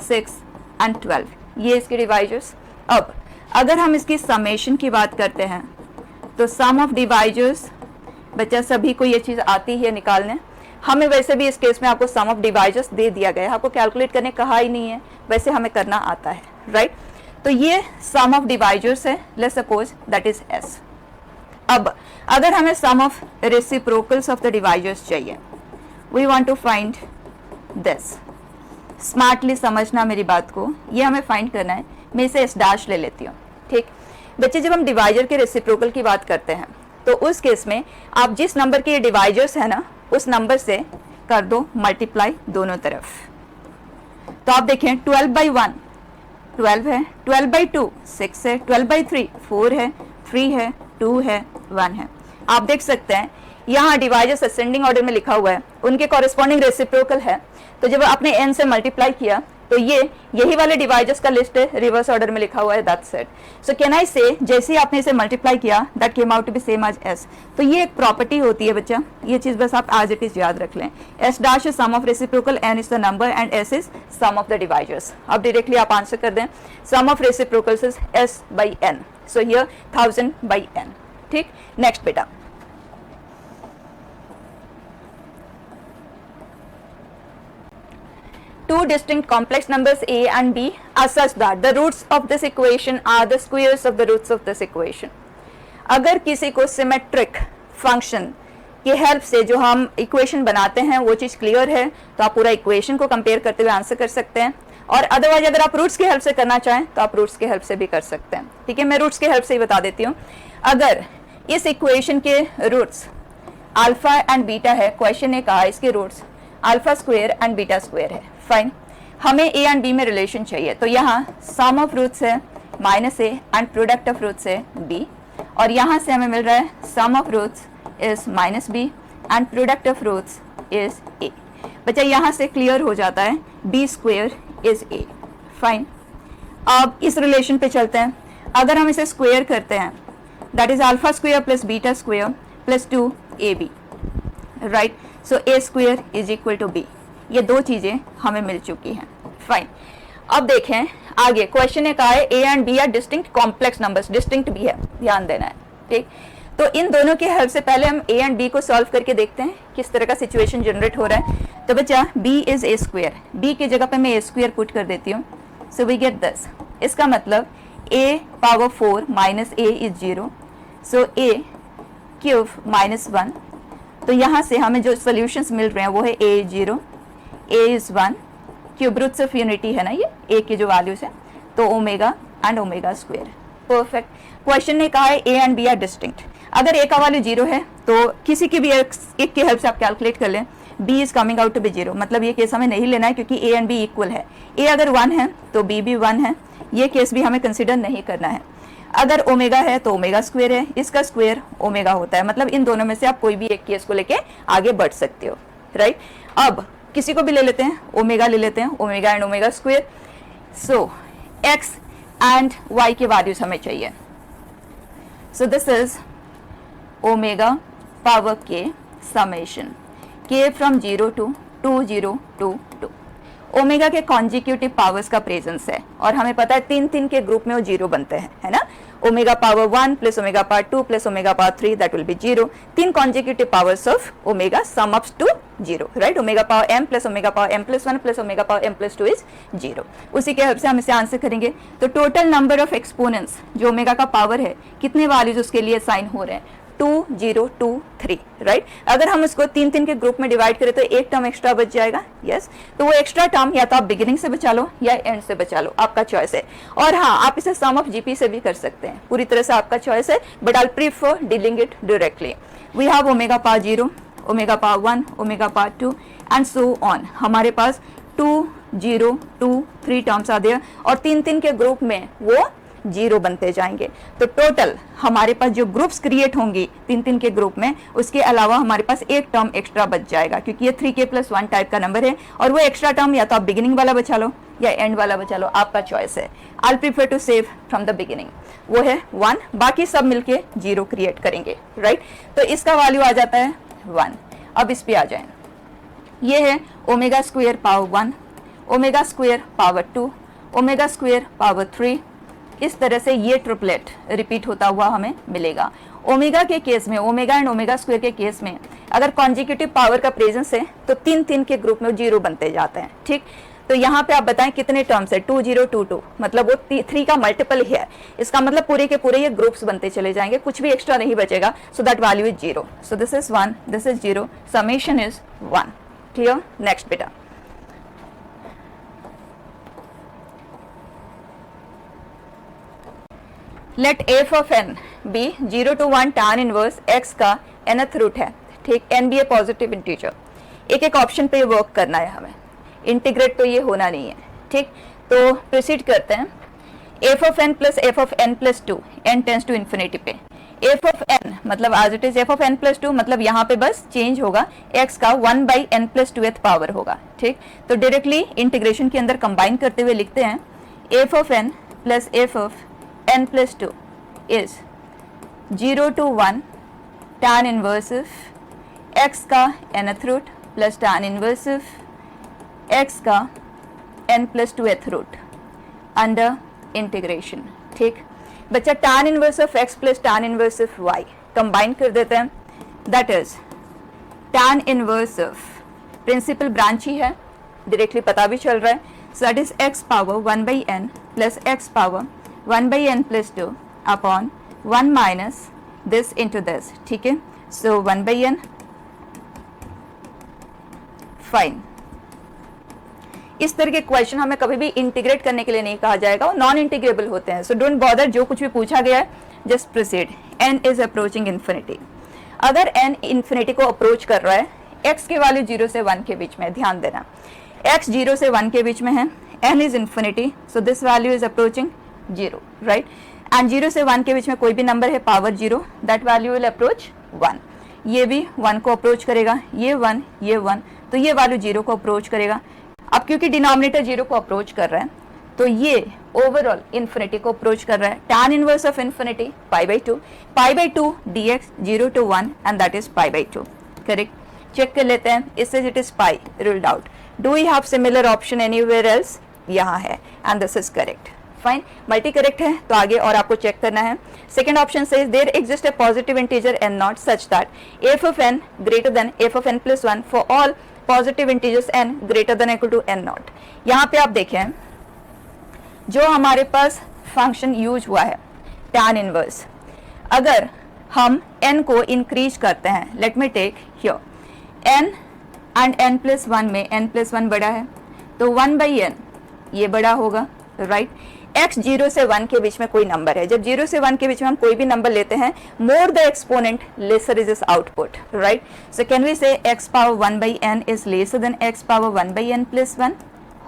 6 एंड 12, ये इसके डिवाइजर्स। अब अगर हम इसकी समेशन की बात करते हैं तो सम ऑफ डिवाइजर्स, बच्चा सभी को ये चीज़ आती है निकालने, हमें वैसे भी इस केस में आपको सम ऑफ डिवाइजर्स दे दिया गया है, आपको कैलकुलेट करने कहा ही नहीं है, वैसे हमें करना आता है, राइट? तो ये सम ऑफ डिवाइजर्स है, let's suppose that is s। अब अगर हमें sum of reciprocals of the divisors चाहिए, we want to find this. Smartly समझना मेरी बात को, ये हमें फाइंड करना है। मैं इसे एस डैश ले लेती हूँ, ठीक बच्चे। जब हम डिवाइजर के रेसिप्रोकल की बात करते हैं तो उस केस में आप जिस नंबर के डिवाइजर्स है ना, उस नंबर से कर दो मल्टीप्लाई दोनों तरफ। तो आप देखें 12/1 12 है, 12/2 6 है, 12/3 4 है, 3 है, 2 है, 1 है। आप देख सकते हैं यहाँ डिवाइजर्स असेंडिंग ऑर्डर में लिखा हुआ है, उनके कॉरेस्पॉन्डिंग रेसिप्रोकल है। तो जब आपने n से मल्टीप्लाई किया तो ये यही वाले डिवाइजर्स का लिस्ट है, रिवर्स ऑर्डर में लिखा हुआ है, that's it. So can I say जैसे ही आपने इसे मल्टीप्लाई किया that came out to be same as s। तो ये एक प्रॉपर्टी होती है बच्चा, ये चीज बस आप एज इट इज याद रख लें। s dash is sum of reciprocal, n is the number and s is sum of the divisors. अब डायरेक्टली आप आंसर कर दें, sum of reciprocals is s/n, so here 1000/n, ठीक। नेक्स्ट बेटा, two distinct complex numbers a and b are such that the roots of this equation are the squares of the roots of this equation। अगर किसी को symmetric function की help से जो हम equation बनाते हैं वो चीज़ क्लियर है तो आप पूरा इक्वेशन को कंपेयर करते हुए आंसर कर सकते हैं, और अदरवाइज अगर आप रूट्स की हेल्प से करना चाहें तो आप रूट्स की हेल्प से भी कर सकते हैं। ठीक है, मैं रूट्स की हेल्प से ही बता देती हूँ। अगर इस इक्वेशन के रूट्स अल्फा एंड बीटा है, क्वेश्चन ने कहा इसके roots alpha square and beta square है, फाइन। हमें ए एंड बी में रिलेशन चाहिए, तो यहाँ सम ऑफ रूट्स है minus a and product of roots है बी, और यहाँ से हमें मिल रहा है sum of roots is minus b and product of roots is a. बच्चा यहाँ से क्लियर हो जाता है b square is a, fine. अब इस रिलेशन पे चलते हैं। अगर हम इसे स्क्वायर करते हैं that is alpha square plus beta square plus 2ab, right. So a square is equal to b, ये दो चीजें हमें मिल चुकी हैं, फाइन। अब देखें आगे, क्वेश्चन ने कहा है a and b are distinct complex numbers, distinct भी है, ध्यान देना है, ठीक। तो इन दोनों की हेल्प से पहले हम ए एंड बी को सॉल्व करके देखते हैं किस तरह का सिचुएशन जनरेट हो रहा है। तो बच्चा b is a square, b की जगह पे मैं ए स्क्वायर पुट कर देती हूँ, सो वी गेट दिस। इसका मतलब a power 4 minus A is 0, so a cube minus 1। तो यहाँ से हमें जो सॉल्यूशंस मिल रहे हैं वो है a is 0, a is 1, cube roots of unity है ना ये a की जो वैल्यूज है, तो omega and omega square, perfect. Question ने कहा है a and b are distinct. अगर a का वैल्यू 0 है तो किसी की भी एक की हेल्प से आप कैलकुलेट कर लें, b is coming out to be 0, मतलब ये केस हमें नहीं लेना है क्योंकि a एंड b इक्वल है। a अगर 1 है तो b भी 1 है, ये केस भी हमें कंसिडर नहीं करना है। अगर ओमेगा है तो ओमेगा स्क्वायर है, इसका स्क्वायर ओमेगा होता है, मतलब इन दोनों में से आप कोई भी एक केस को लेके आगे बढ़ सकते हो, राइट। अब किसी को भी ले लेते हैं, ओमेगा ले लेते हैं, omega and omega square. So x and y के वैल्यूज हमें चाहिए, सो this is omega power k summation k from 0 to 2022। Omega के कॉन्जिक्यूटिव पावर्स का प्रेजेंस है, और हमें पता है 3 के ग्रुप में वो 0 बनते हैं, है ना। Omega power 1 plus omega power 2 plus omega power 3 that will be 0। 3 consecutive powers of omega sum ups to 0, right. Omega power m plus omega power m plus 1 plus omega power m plus 2 is 0। उसी के help से हम इसे answer करेंगे। तो total number of exponents जो omega का power है, कितने वैल्यूज उसके लिए साइन हो रहे हैं, 2023, राइट। अगर हम इसको 3 के ग्रुप में डिवाइड करें तो एक टर्म एक्स्ट्रा बच जाएगा, यस। तो वो एक्स्ट्रा टर्म या तो आप बिगिनिंग से बचा लो या एंड से बचा लो, आपका चॉइस है। और हाँ, आप इसे सम ऑफ जीपी से भी कर सकते हैं, पूरी तरह से आपका चॉइस है, but I prefer dealing it directly. We have omega power 0, omega power 1, omega power 2 and so on. हमारे पास 2, 0, 2, 3 टर्म्स आ गए, और 3 के ग्रुप में वो 0 बनते जाएंगे। तो टोटल हमारे पास जो ग्रुप्स क्रिएट होंगी 3 के ग्रुप में, उसके अलावा हमारे पास एक टर्म एक्स्ट्रा बच जाएगा, क्योंकि ये 3k+1 टाइप का नंबर है, और वो एक्स्ट्रा टर्म या तो आप बिगिनिंग वाला बचा लो या एंड वाला बचा लो, आपका चॉइस है। I prefer to save from the beginning, वो है 1, बाकी सब मिलके 0 क्रिएट करेंगे, राइट। तो इसका वैल्यू आ जाता है 1। अब इस पे आ जाए, ये है omega square power 1, omega square power 2, omega square power 3। इस तरह से ये ट्रिपलेट रिपीट होता हुआ हमें मिलेगा। ओमेगा के केस में, ओमेगा एंड ओमेगा स्क्वायर के केस में अगर कॉन्जिक्यूटिव पावर का प्रेजेंस है तो 3 के ग्रुप में 0 बनते जाते हैं, ठीक। तो यहाँ पे आप बताएं कितने टर्म्स है, 2022, मतलब वो 3 का मल्टीपल ही है। इसका मतलब पूरे के पूरे ये ग्रुप्स बनते चले जाएंगे, कुछ भी एक्स्ट्रा नहीं बचेगा। So that value is 0, so this is 1, this is 0, summation is 1, clear. Next बेटा, let f of n be 0 to 1 tan inverse x का nth रूट है, ठीक। n भी ए पॉजिटिव इंटीजर। एक एक ऑप्शन पे वर्क करना है हमें, इंटीग्रेट तो ये होना नहीं है, ठीक। तो प्रोसीड करते हैं। F of n plus f of n plus 2, n tends to infinity पे। एफ ऑफ एन मतलब as it is f of n plus 2, मतलब यहाँ पे बस चेंज होगा, x का 1/n+2th पावर होगा, ठीक। तो डायरेक्टली इंटीग्रेशन के अंदर कंबाइन करते हुए लिखते हैं f of n plus f of n+2 is 0 to 1 tan inverse of x का nth root plus tan inverse of x का n+2th रूट अंडर इंटीग्रेशन, ठीक। बच्चा tan inverse of x plus tan inverse of y combine कर देते हैं, that is tan inverse of principal branch ही है, directly पता भी चल रहा है। So that is x power 1/n plus x power 1/n+2 upon 1 minus this into this, ठीक है। So 1/n fine. इस तरह के क्वेश्चन हमें कभी भी इंटीग्रेट करने के लिए नहीं कहा जाएगा, वो नॉन इंटीग्रेबल होते हैं। सो डोंट बॉदर, जो कुछ भी पूछा गया है just proceed. n is approaching infinity. अगर n इन्फिनिटी को अप्रोच कर रहा है, x की वैल्यू 0 से 1 के बीच में, ध्यान देना x 0 से 1 के बीच में है, n is infinity, so this value is approaching 0, right. And 0 से 1 के बीच में कोई भी नंबर है power 0, that value will approach 1। ये भी 1 को अप्रोच करेगा, ये 1, ये 1, तो ये वैल्यू 0 को अप्रोच करेगा। अब क्योंकि डिनोमिनेटर 0 को अप्रोच कर रहा है, तो ये ओवरऑल इन्फिनिटी को अप्रोच कर रहा है। tan inverse of infinity pi by two dx 0 to 1 and that is pi by 2, correct. Check कर लेते हैं, इससे it is pi, ruled out. Do we have similar option anywhere else? यहाँ है and this is correct, fine. Multi correct है तो आगे और आपको चेक करना है। Second option says there exist a positive integer n not such that f of n greater than f of n plus 1 for all positive integers n greater than equal to n not. यहाँ पे आप देखें जो हमारे पास function use हुआ है tan inverse, अगर हम n को इंक्रीज करते हैं, let me take here n and n plus 1 में n प्लस 1 बड़ा है तो 1/n ये बड़ा होगा, राइट। x 0 से 1 के बीच में कोई नंबर है, जब 0 से 1 के बीच में हम कोई भी नंबर लेते हैं, more the exponent lesser is is output, right. So can we say x power 1/n is lesser than x power 1/n plus 1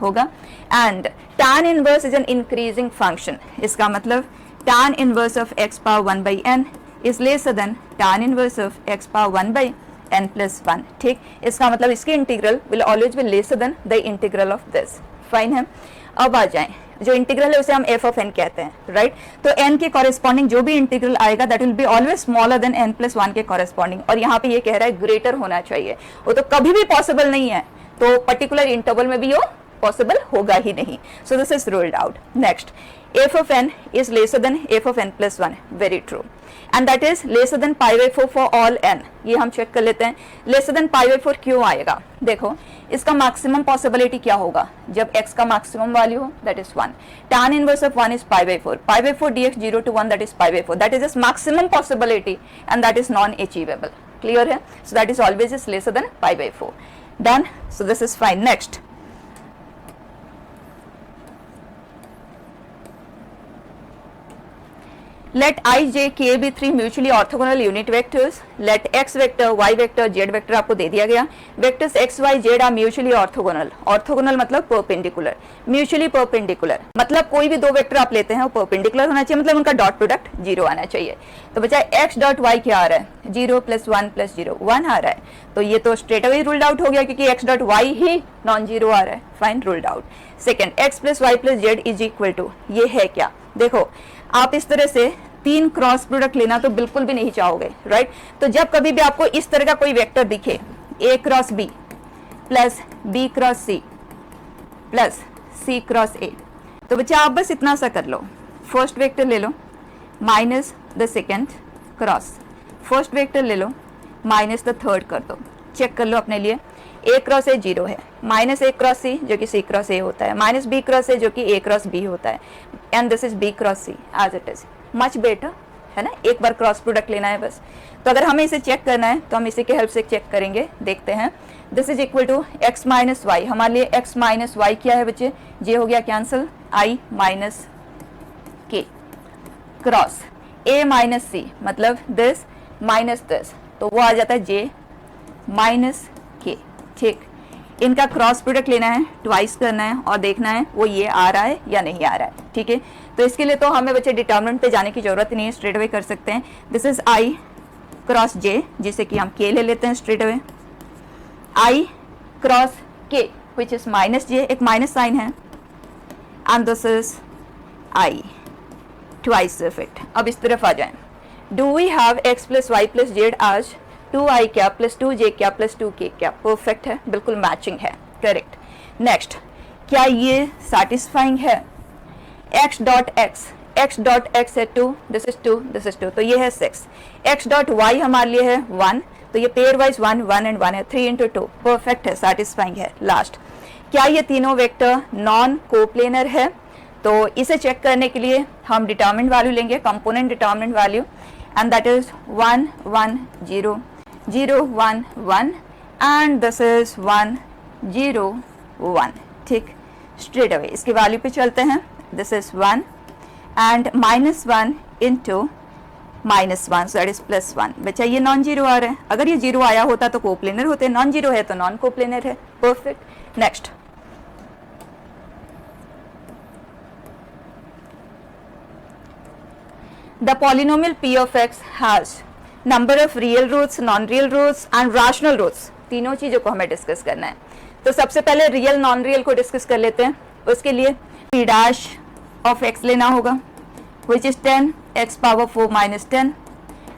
होगा। And tan inverse is an increasing function, इसका मतलब tan inverse of x power 1/n is lesser than tan inverse of x power 1/n plus 1, ठीक। इसका मतलब इसकी integral will always be lesser than the integral of this, fine है। अब आ जाएं, जो इंटीग्रल है उसे हम f ऑफ n कहते हैं, राइट। तो n के कॉरेस्पॉन्डिंग जो भी इंटीग्रल आएगा that will be always smaller than n plus 1 के कॉरेस्पॉन्डिंग। और यहाँ पे ये कह रहा है ग्रेटर होना चाहिए, वो तो कभी भी पॉसिबल नहीं है, तो पर्टिकुलर इंटरवल में भी वो पॉसिबल होगा ही नहीं। सो this is ruled out. Next, f of n is lesser than f of n plus 1, very true, and that is lesser than pi by 4 for all n। ये हम चेक कर लेते हैं, lesser than pi by 4 क्यों आएगा? देखो इसका maximum possibility क्या होगा जब x का मैक्सिमम वैल्यू हो, that is 1। tan inverse of 1 is pi by 4, pi by 4 dx 0 to 1 that is pi by 4, that is its maximum possibility and that is non achievable, clear है। so that is always is lesser than pi by 4, done। so this is fine। next, let I, j, k be three mutually orthogonal unit vectors। let x vector, y vector, z vector आपको दे दिया गया। vectors x, y, z are mutually orthogonal। orthogonal मतलब perpendicular, mutually perpendicular मतलब कोई भी दो vector आप लेते हैं वो perpendicular होना चाहिए, मतलब उनका डॉट प्रोडक्ट 0 आना चाहिए। तो बचा x डॉट y क्या आ रहा है? 0 प्लस 1 प्लस 0 1 आ रहा है, तो ये तो स्ट्रेट अवे रूल्ड आउट हो गया क्योंकि x डॉट y ही नॉन जीरो आ रहा है, fine, ruled out. Second, x plus y plus z is equal to, ये है क्या? देखो आप इस तरह से 3 क्रॉस प्रोडक्ट लेना तो बिल्कुल भी नहीं चाहोगे, राइट। तो जब कभी भी आपको इस तरह का कोई वेक्टर दिखे, a cross b plus b cross c plus c cross a, तो बच्चा आप बस इतना सा कर लो, फर्स्ट वेक्टर ले लो minus the second cross, first vector ले लो माइनस द थर्ड कर दो, चेक कर लो अपने लिए। a क्रॉस a 0 है, माइनस a क्रॉस c जो कि c क्रॉस a होता है, माइनस b क्रॉस a जो कि a क्रॉस b होता है, and this is b cross c as it is, much better है ना। एक बार क्रॉस प्रोडक्ट लेना है बस। तो अगर हमें इसे चेक करना है तो हम इसी के हेल्प से चेक करेंगे, देखते हैं। This is equal to x minus y, हमारे लिए x माइनस वाई क्या है बच्चे? j हो गया cancel, i minus k cross a minus c मतलब दिस माइनस दिस, तो वो आ जाता है j माइनस k, ठीक। इनका क्रॉस प्रोडक्ट लेना है, ट्वाइस करना है और देखना है वो ये आ रहा है या नहीं आ रहा है, ठीक है। तो इसके लिए तो हमें बच्चे डिटर्मिनेंट पे जाने की जरूरत नहीं है, स्ट्रेट अवे कर सकते हैं। This is i cross j, जिसे कि हम k ले लेते हैं straight away, i cross k which is minus j, एक माइनस साइन है, and this is i twice of it. अब इस तरफ आ जाएं, do we have x plus y plus z as 2i क्या प्लस 2j क्या प्लस 2k क्या? परफेक्ट है, बिल्कुल मैचिंग है, करेक्ट। नेक्स्ट, क्या ये सेटिस्फाइंग है? x डॉट x है 2, दिस इज 2, दिस इज 2, तो ये है 6। x डॉट y हमारे लिए है 1, तो ये पेयर वाइज 1 1 एंड 1 है, 3 इंटू 2, परफेक्ट है, सेटिस्फाइंग है। लास्ट, क्या ये तीनों वेक्टर नॉन कोप्लेनर है? तो इसे चेक करने के लिए हम डिटर्मिनेंट वैल्यू लेंगे, component determinant value, and that is 1 1 0 0 1 1 and this is 1 0 1, ठीक। स्ट्रेट अवे इसकी वैल्यू पे चलते हैं, this is 1 and -1 into -1, so that is +1। बच्चा ये नॉन जीरो आ रहा है, अगर ये जीरो आया होता तो कोप्लेनर होते, नॉन जीरो है तो नॉन कोप्लेनर है, perfect. Next, the polynomial p of x has number of real roots, non-real roots and rational roots, तीनों चीजों को हमें डिस्कस करना है। तो सबसे पहले रियल नॉन रियल को डिस्कस कर लेते हैं। उसके लिए p डैश ऑफ x लेना होगा which is 10 x power 4 minus 10।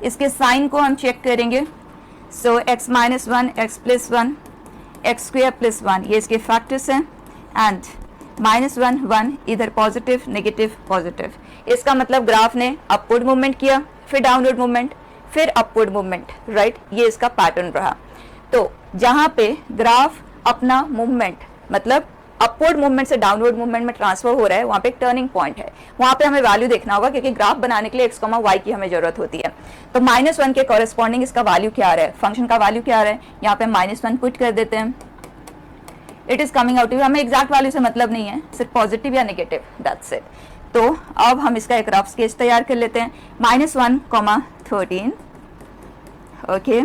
इसके साइन को हम चेक करेंगे, सो x minus 1 x plus 1 x square plus 1 ये इसके फैक्टर्स हैं एंड -1 1 इधर पॉजिटिव नेगेटिव पॉजिटिव। इसका मतलब ग्राफ ने अपवर्ड मूवमेंट किया, फिर डाउनवर्ड मूवमेंट, फिर अपवर्ड मूवमेंट, राइट। ये इसका पैटर्न रहा। तो जहां पे ग्राफ अपना मूवमेंट मतलब अपवर्ड मूवमेंट से डाउनवर्ड मूवमेंट में ट्रांसफर हो रहा है, वहां पे एक टर्निंग पॉइंट है, वहां पे हमें वैल्यू देखना होगा क्योंकि ग्राफ बनाने के लिए x, y की हमें जरूरत होती है। तो -1 के कॉरेस्पॉन्डिंग इसका वैल्यू क्या आ रहा है, फंक्शन का वैल्यू क्या आ रहा है, यहाँ पे -1 पुट कर देते हैं। इट इज कमिंग आउट, हमें एग्जैक्ट वैल्यू से मतलब नहीं है, सिर्फ पॉजिटिव या नेगेटिव, दैट्स इट। तो अब हम इसका एक रफ स्केच तैयार कर लेते हैं। -1, 13, ओके,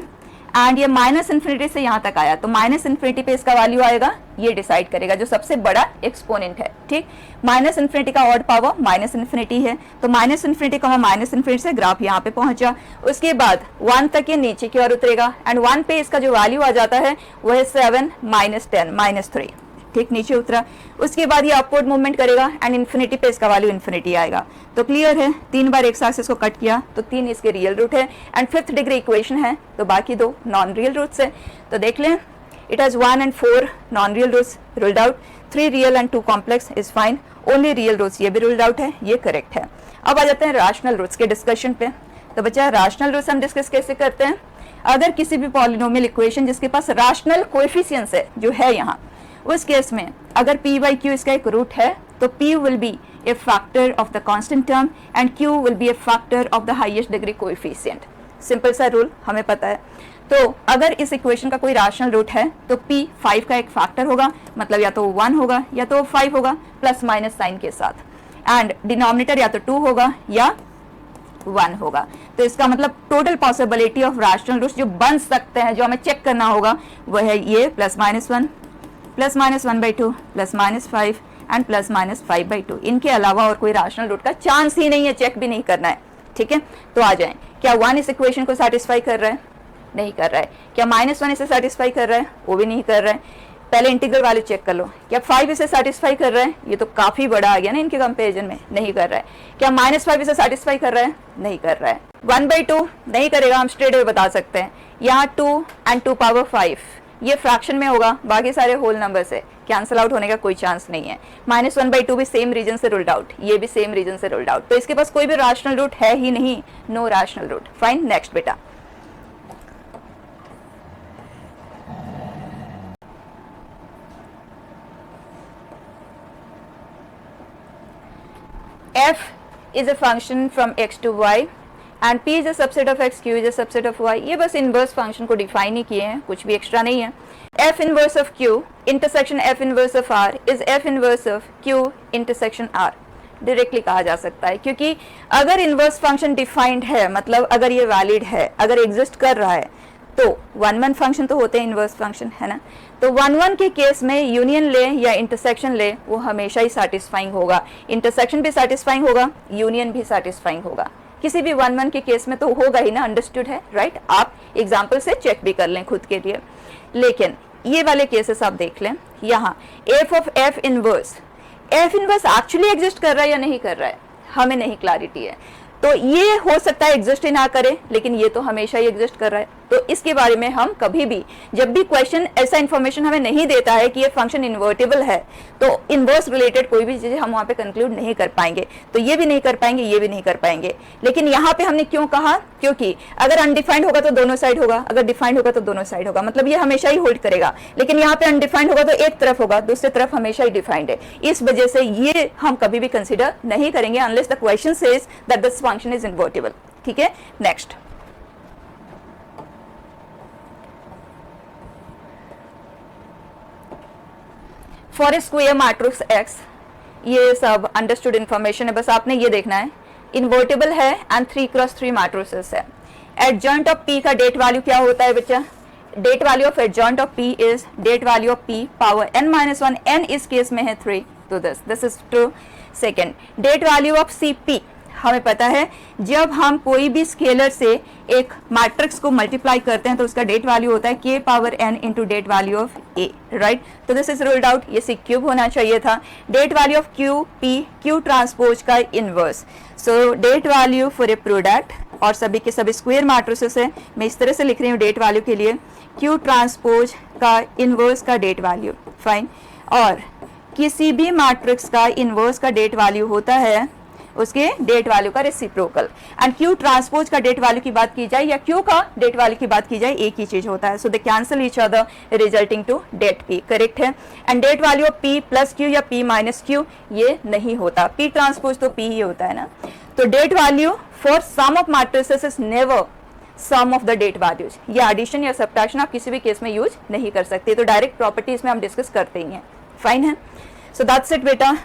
एंड ये -∞ से यहाँ तक आया, तो -∞ पे इसका वैल्यू आएगा, ये डिसाइड करेगा जो सबसे बड़ा एक्सपोनेंट है, ठीक। -∞ का ऑड पावर -∞ है, तो -∞, से ग्राफ यहाँ पे पहुंचा। उसके बाद 1 तक ये नीचे की ओर उतरेगा एंड 1 पे इसका जो वैल्यू आ जाता है वो है 7 -10 -3, ठीक, नीचे उतरा। उसके बाद ये अपवर्ड मूवमेंट करेगा एंड इन्फिनिटी पे इसका वैल्यू इन्फिनिटी आएगा। तो क्लियर है, 3 बार एक्स एक्सिस को कट किया तो 3 इसके रियल रूट है एंड 5th डिग्री इक्वेशन है, तो बाकी 2 नॉन रियल रूट्स है। तो देख लें, it has 1 and 4 non real roots ruled out, 3 real and 2 complex is fine, only real roots ये भी रूल्ड आउट है, ये करेक्ट है। अब आ जाते हैं रैशनल रूट्स के डिस्कशन पे। तो बच्चा रैशनल रूट्स हम डिस्कस कैसे करते हैं, अगर किसी भी पॉलिनोमियल इक्वेशन जिसके पास रैशनल कोएफिशिएंट्स है जो है यहाँ, उस केस में अगर p by q इसका एक रूट है तो p will be a factor of the constant term and q will be a factor of the highest degree coefficient। Simple सा रूल हमें पता है। तो अगर इस इक्वेशन का कोई रैशनल रूट है तो p 5 का एक फैक्टर होगा, मतलब या तो 1 होगा या तो 5 होगा प्लस माइनस साइन के साथ, एंड डिनोमिनेटर या तो 2 होगा या 1 होगा। तो इसका मतलब total possibility of rational roots जो बन सकते हैं, जो हमें चेक करना होगा, वह है ये +-1 +-1/2 +-5 एंड +-5/2। इनके अलावा और कोई रैशनल रूट का चांस ही नहीं है, चेक भी नहीं करना है, ठीक है। तो आ जाएं, क्या 1 इस इक्वेशन को सेटिस्फाई कर रहा है, नहीं कर रहा है। क्या -1 इसे सेटिस्फाई कर रहा है, वो भी नहीं कर रहा है। पहले इंटीग्रल वैल्यू चेक कर लो, क्या 5 इसे सेटिस्फाई कर रहा है, ये तो काफी बड़ा आ गया ना इनके कंपेरिजन में, नहीं कर रहा है। क्या -5 इसे सेटिस्फाई कर रहा है, नहीं कर रहा है। 1/2 नहीं करेगा, हम स्ट्रेट अवे बता सकते हैं। यहाँ 2 and 2 power 5 ये फ्रैक्शन में होगा, बाकी सारे होल नंबर से कैंसिल आउट होने का कोई चांस नहीं है। -1/2 भी सेम रीजन से रूल्ड आउट, ये भी सेम रीजन से रूल्ड आउट। तो इसके पास कोई भी रैशनल रूट है ही नहीं, no rational root. Fine, next बेटा। f is a function from x to y and p is a subset of x, q is a subset of y। ये बस इनवर्स फंक्शन को डिफाइन ही किए हैं, कुछ भी एक्स्ट्रा नहीं है। f inverse of q intersection f inverse of r is f inverse of q intersection r, directly कहा जा सकता है। क्योंकि अगर इनवर्स फंक्शन डिफाइंड है, मतलब अगर ये वैलिड है, अगर एग्जिस्ट कर रहा है, तो 1-1 फंक्शन तो होते हैं इनवर्स फंक्शन, है ना। तो 1-1 के केस में यूनियन ले या इंटरसेक्शन ले, वो हमेशा ही सैटिस्फाइंग होगा। इंटरसेक्शन भी सैटिस्फाइंग होगा, यूनियन भी सैटिस्फाइंग होगा। किसी भी 1-1 के केस में तो होगा ही ना, अंडरस्टूड है, राइट। आप एग्जाम्पल से चेक भी कर लें खुद के लिए। लेकिन ये वाले केसेस आप देख लें, यहाँ f of f inverse actually exist कर रहा है या नहीं कर रहा है, हमें नहीं क्लैरिटी है। तो ये हो सकता है एग्जिस्ट ही ना करे, लेकिन ये तो हमेशा ही एग्जिस्ट कर रहा है। तो इसके बारे में हम कभी भी, जब भी क्वेश्चन ऐसा इन्फॉर्मेशन हमें नहीं देता है कि ये फंक्शन इन्वर्टेबल है, तो इनवर्स रिलेटेड कोई भी चीजें हम वहां पे कंक्लूड नहीं कर पाएंगे। तो ये भी नहीं कर पाएंगे, ये भी नहीं कर पाएंगे। लेकिन यहाँ पे हमने क्यों कहा, क्योंकि अगर अनडिफाइंड होगा तो दोनों साइड होगा, अगर डिफाइंड होगा तो दोनों साइड होगा, मतलब ये हमेशा ही होल्ड करेगा। लेकिन यहाँ पे अनडिफाइंड होगा तो एक तरफ होगा, दूसरी तरफ हमेशा ही डिफाइंड है। इस वजह से ये हम कभी भी कंसिडर नहीं करेंगे unless the question says that this function is invertible, ठीक है। Next, for a square matrix x, ये सब अंडरस्टूड इन्फॉर्मेशन है, बस आपने ये देखना है इन्वर्टेबल है एंड 3x3 मैट्रिसेस है। एडजॉइंट ऑफ पी का डेट वैल्यू क्या होता है बच्चा? Det value of adjoint of P is det value of P power n-1, n इस केस में है 3, तो this is true. Second, det value of C P, हमें पता है जब हम कोई भी स्केलर से एक मैट्रिक्स को मल्टीप्लाई करते हैं तो उसका डेट वैल्यू होता है k power n into det value of a, right? तो दिस इज रूल्ड आउट, ये c क्यूब होना चाहिए था। Det value of q p, q transpose का inverse, so det value for a product और सभी के सभी स्क्वायर मैट्रिसेस है, मैं इस तरह से लिख रही हूँ डेट वैल्यू के लिए q ट्रांसपोज का इनवर्स का डेट वैल्यू, फाइन। और किसी भी मैट्रिक्स का इनवर्स का डेट वैल्यू होता है उसके डेट वैल्यू का रेसिप्रोकल। एंड क्यू ट्रांसपोज का डेट वैल्यू की बात की जाए या क्यू का डेट वैल्यू की बात की जाए, एक ही चीज होता है, so they cancel each other resulting to det P, correct है। And det value of P plus Q या पी माइनस क्यू ये नहीं होता, पी ट्रांसपोज तो पी ही होता है ना। तो det value for sum of matrices is never sum of the det values, ये एडिशन या सब्ट्रैक्शन आप किसी भी केस में यूज नहीं कर सकते, तो डायरेक्ट प्रॉपर्टीज में हम डिस्कस करते ही हैं, फाइन है। सो दैट्स इट बेटा।